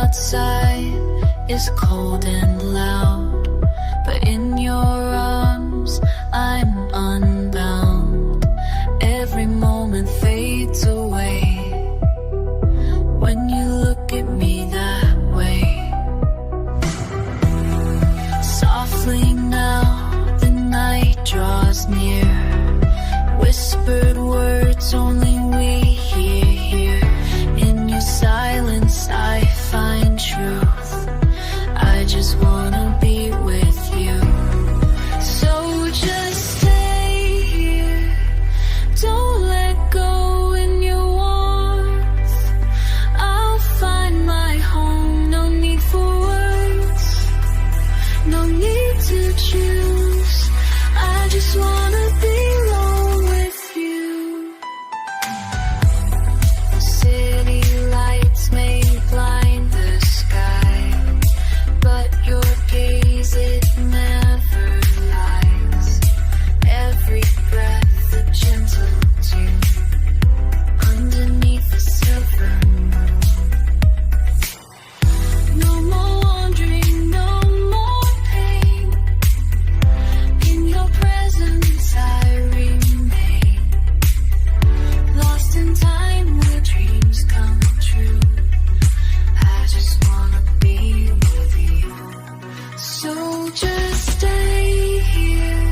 outside is cold and loud, but in your arms I'm unbound. Every moment fades away when you look at me that way. Softly now the night draws near, whispered words only we hear here. In your silence I find truth, I just wanna be with you. So just stay here, don't let go in your warmth. I'll find my home, no need for words, no need to choose. I just wanna be alone with you. City lights may blind the sky, but your gaze, it never lies. Every breath a gentle tune underneath the silver moon. No more wandering, no more pain. In your presence I remain, lost in time where dreams come true. I just wanna be with you. So just stay here,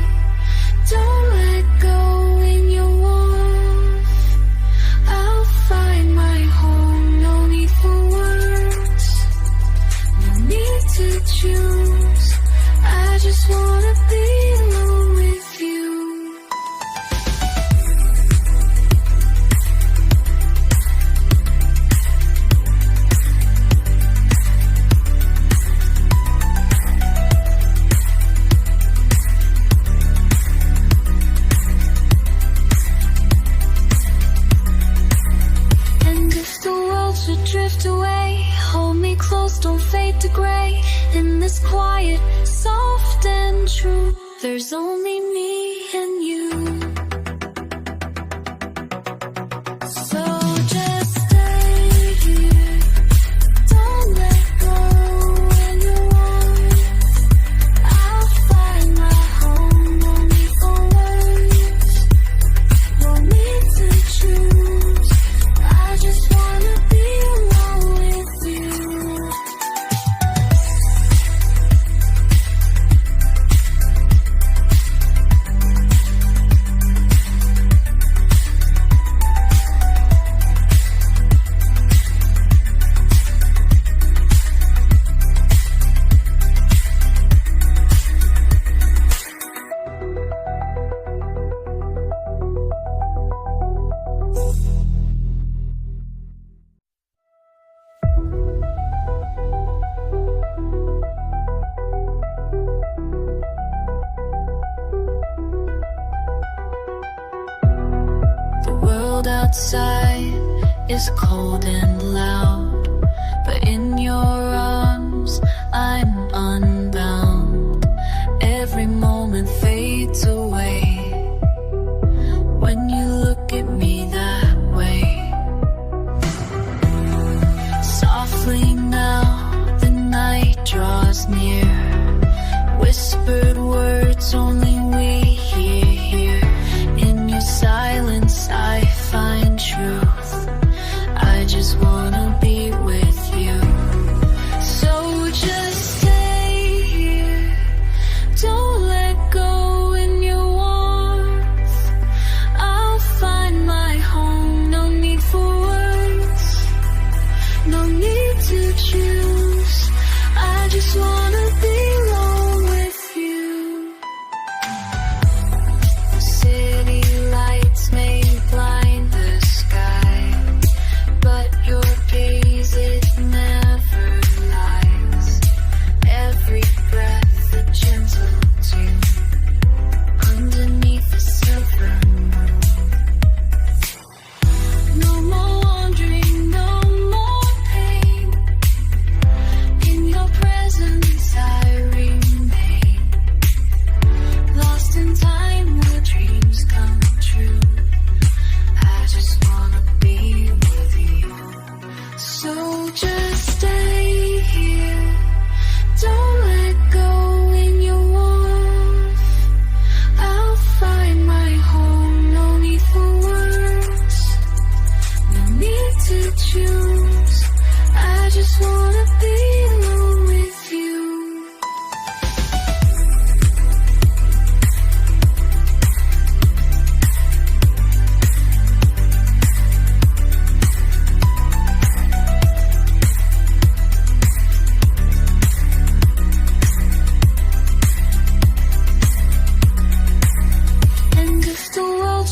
don't let go in your warmth. I'll find my home, no need for words, no need to choose. I just wanna be alone with you. And if the world should drift away, hold me close, don't fade to gray. In this quiet, soft and true, there's only me and you. So just stay here, don't let go when you want. I'll find my home, no need for words, no need to choose. I just wanna be alone with you. The world outside is cold and loud, but in your arms I'm unbound. Every moment fades away when you look at me that way. Softly now the night draws near, whispered words only we hear here. In your silence I find truth, I just wanna be with you. So just stay here, don't let go in your warmth. I'll find my home, no need for words, no need to choose. I just wanna be alone with you. City lights may blind the sky, but your gaze, it never lies. Every breath a gentle tune underneath the silver moon. No more wandering, no more pain. In your presence I remain, lost in time where dreams come true. I just wanna be with you. So just stay Don't let go when you're off. I'll find my home, no need for words, no need to choose. I just wanna be alone with you.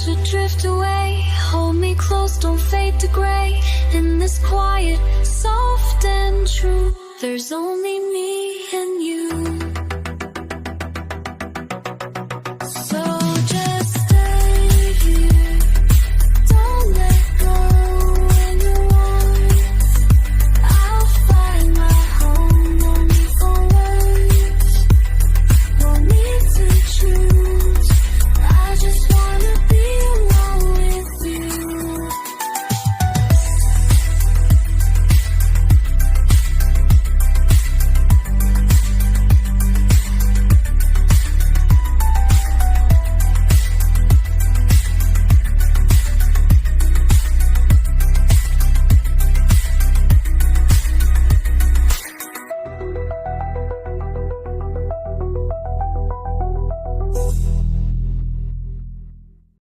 Should drift away, hold me close, don't fade to gray. In this quiet, soft and true, there's only me and you.